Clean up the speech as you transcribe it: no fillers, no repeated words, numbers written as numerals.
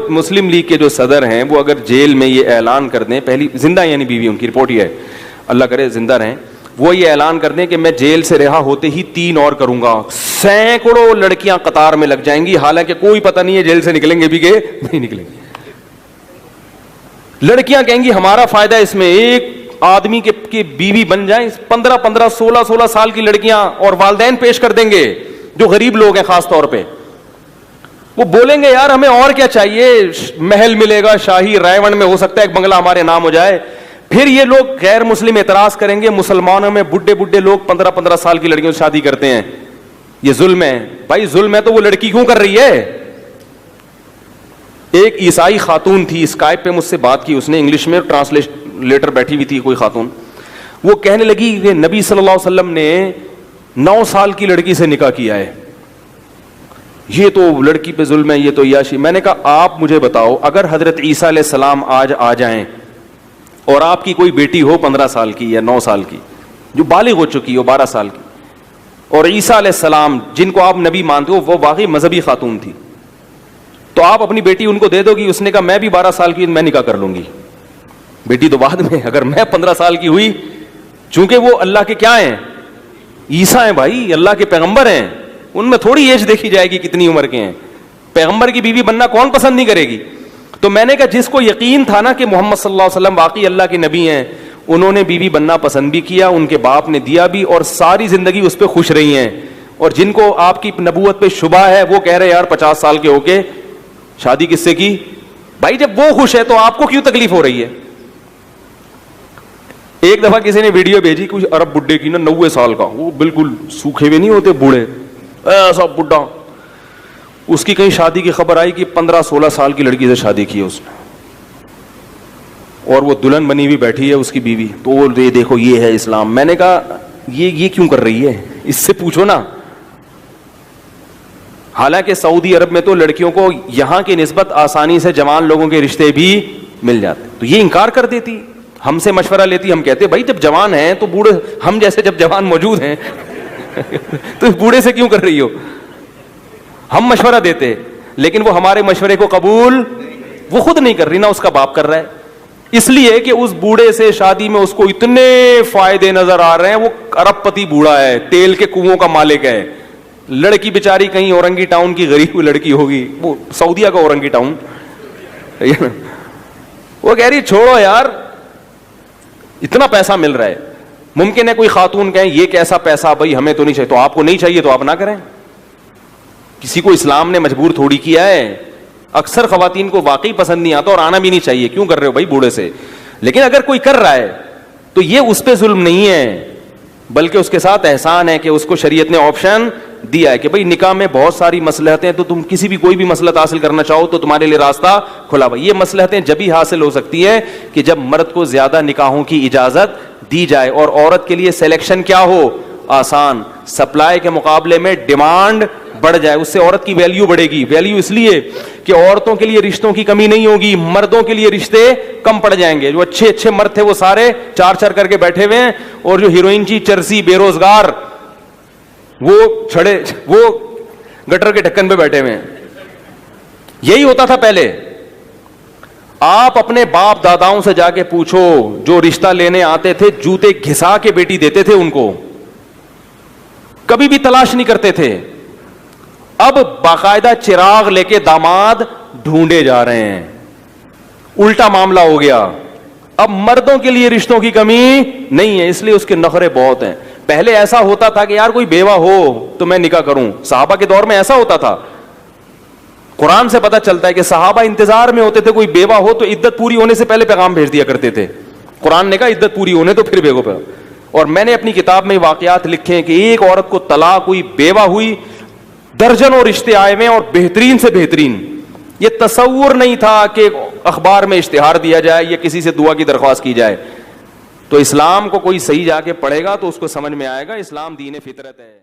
مسلم league کے جو صدر ہیں وہ اگر جیل میں یہ اعلان کر دیں, پہلی زندہ یعنی بیوی ان کی رپورٹ یہ ہے, اللہ کرے زندہ رہیں, وہ یہ اعلان کر دیں کہ میں جیل سے رہا ہوتے ہی 3 اور کروں گا, سینکڑوں لڑکیاں قطار میں لگ جائیں گی, حالانکہ کوئی پتہ نہیں ہے جیل سے نکلیں گے بھی کہ نہیں نکلیں گے. لڑکیاں کہیں گی ہمارا فائدہ اس میں, ایک آدمی کے بیوی بن جائیں, 15 16 سال کی لڑکیاں, اور والدین پیش کر دیں گے جو غریب لوگ ہیں خاص طور پہ. وہ بولیں گے یار ہمیں اور کیا چاہیے, محل ملے گا شاہی, رائے میں ہو سکتا ہے ایک بنگلہ ہمارے نام ہو جائے. پھر یہ لوگ غیر مسلم اعتراض کریں گے, مسلمانوں میں بڈھے لوگ 15 سال کی لڑکیوں سے شادی کرتے ہیں, یہ ظلم ہے. بھائی ظلم ہے تو وہ لڑکی کیوں کر رہی ہے؟ ایک عیسائی خاتون تھی, اسکائپ پہ مجھ سے بات کی اس نے, انگلش میں ٹرانسلیٹر بیٹھی ہوئی تھی کوئی خاتون, وہ کہنے لگی کہ نبی صلی اللہ علیہ وسلم نے 9 سال کی لڑکی سے نکاح کیا ہے, یہ تو لڑکی پہ ظلم ہے, یہ تو عیاشی. میں نے کہا آپ مجھے بتاؤ, اگر حضرت عیسیٰ علیہ السلام آج آ جائیں اور آپ کی کوئی بیٹی ہو 15 سال کی یا 9 سال کی جو بالغ ہو چکی ہو 12 سال کی, اور عیسیٰ علیہ السلام جن کو آپ نبی مانتے ہو وہ واقعی مذہبی خاتون تھی, تو آپ اپنی بیٹی ان کو دے دو گی؟ اس نے کہا میں بھی 12 سال کی میں نکاح کر لوں گی, بیٹی تو بعد میں, اگر میں 15 سال کی ہوئی, چونکہ وہ اللہ کے کیا ہیں, عیسیٰ ہیں بھائی, اللہ کے پیغمبر ہیں, ان میں تھوڑی ایج دیکھی جائے گی کتنی عمر کے ہیں. پیغمبر کی بیوی بننا کون پسند نہیں کرے گی؟ تو میں نے کہا جس کو یقین تھا نا کہ محمد صلی اللہ علیہ وسلم واقعی اللہ کے نبی ہیں, انہوں نے بیوی بننا پسند بھی کیا, ان کے باپ نے دیا بھی, اور ساری زندگی اس پہ خوش رہی ہیں. اور جن کو آپ کی نبوت پہ شبہ ہے وہ کہہ رہے یار 50 سال کے ہو کے شادی کس سے کی؟ بھائی جب وہ خوش ہے تو آپ کو کیوں تکلیف ہو رہی ہے؟ ایک دفعہ کسی نے ویڈیو بھیجی کچھ عرب بڈھے کی نا 90 سال کا, وہ بالکل سوکھے ہوئے نہیں ہوتے بوڑھے, ایسا بڈھا, اس کی کہیں شادی کی خبر آئی کہ 15-16 سال کی لڑکی سے شادی کی ہے اس نے, اور وہ دلہن بنی ہوئی بیٹھی ہے اس کی بیوی, تو وہ دیکھو یہ ہے اسلام. میں نے کہا یہ کیوں کر رہی ہے, اس سے پوچھو نا. حالانکہ سعودی عرب میں تو لڑکیوں کو یہاں کی نسبت آسانی سے جوان لوگوں کے رشتے بھی مل جاتے, تو یہ انکار کر دیتی, ہم سے مشورہ لیتی, ہم کہتے بھائی جب جوان ہیں تو بوڑھے, ہم جیسے جب جوان موجود ہیں تو بوڑھے سے کیوں کر رہی ہو؟ ہم مشورہ دیتے, لیکن وہ ہمارے مشورے کو قبول وہ خود نہیں کر رہی, نہ اس کا باپ کر رہا ہے, اس لیے کہ اس بوڑھے سے شادی میں اس کو اتنے فائدے نظر آ رہے ہیں, وہ ارب پتی بوڑھا ہے, تیل کے کنووں کا مالک ہے. لڑکی بیچاری کہیں اورنگی ٹاؤن کی غریب لڑکی ہوگی, وہ سعودیہ کا اورنگی ٹاؤن, وہ کہہ رہی چھوڑو یار اتنا پیسہ مل رہا ہے. ممکن ہے کوئی خاتون کہیں یہ کیسا پیسہ, بھائی ہمیں تو نہیں چاہیے, تو آپ کو نہیں چاہیے تو آپ نہ کریں. کسی کو اسلام نے مجبور تھوڑی کیا ہے. اکثر خواتین کو واقعی پسند نہیں آتا اور آنا بھی نہیں چاہیے, کیوں کر رہے ہو بھائی بوڑھے سے. لیکن اگر کوئی کر رہا ہے تو یہ اس پہ ظلم نہیں ہے, بلکہ اس کے ساتھ احسان ہے کہ اس کو شریعت نے آپشن دیا ہے کہ بھئی نکاح میں بہت ساری مصلحتیں, تو تم کسی بھی کوئی بھی مصلحت حاصل کرنا چاہو تو تمہارے لیے راستہ کھلا ہوا. یہ مصلحتیں جبھی حاصل ہو سکتی ہیں کہ جب مرد کو زیادہ نکاحوں کی اجازت دی جائے, اور عورت کے لیے سلیکشن کیا ہو, آسان, سپلائی کے مقابلے میں ڈیمانڈ بڑھ جائے, اس سے عورت کی ویلیو بڑھے گی. ویلیو اس لیے کہ عورتوں کے لیے رشتوں کی کمی نہیں ہوگی, مردوں کے لیے رشتے کم پڑ جائیں گے. جو اچھے مرد تھے وہ سارے چار کر کے بیٹھے ہوئے ہیں, اور جو ہیروئن کی چرسی بے روزگار وہ گٹر کے ڈھکن پہ بیٹھے ہوئے ہیں. یہی ہوتا تھا پہلے. آپ اپنے باپ داداؤں سے جا کے پوچھو, جو رشتہ لینے آتے تھے جوتے گھسا کے بیٹی دیتے تھے ان کو, کبھی بھی تلاش نہیں کرتے تھے. اب باقاعدہ چراغ لے کے داماد ڈھونڈے جا رہے ہیں, الٹا معاملہ ہو گیا. اب مردوں کے لیے رشتوں کی کمی نہیں ہے, اس لیے اس کے نخرے بہت ہیں. پہلے ایسا ہوتا تھا کہ یار کوئی بیوہ ہو تو میں نکاح کروں, صحابہ کے دور میں ایسا ہوتا تھا. قرآن سے پتہ چلتا ہے کہ صحابہ انتظار میں ہوتے تھے کوئی بیوہ ہو تو عدت پوری ہونے سے پہلے پیغام بھیج دیا کرتے تھے. قرآن نے کہا عدت پوری ہونے تو پھر بیوہ پہ. اور میں نے اپنی کتاب میں واقعات لکھے ہیں کہ ایک عورت کو طلاق ہوئی, بیوہ ہوئی, درجنوں رشتے آئے ہوئے اور بہترین سے بہترین. یہ تصور نہیں تھا کہ اخبار میں اشتہار دیا جائے یا کسی سے دعا کی درخواست کی جائے. تو اسلام کو کوئی صحیح جا کے پڑھے گا تو اس کو سمجھ میں آئے گا, اسلام دین فطرت ہے.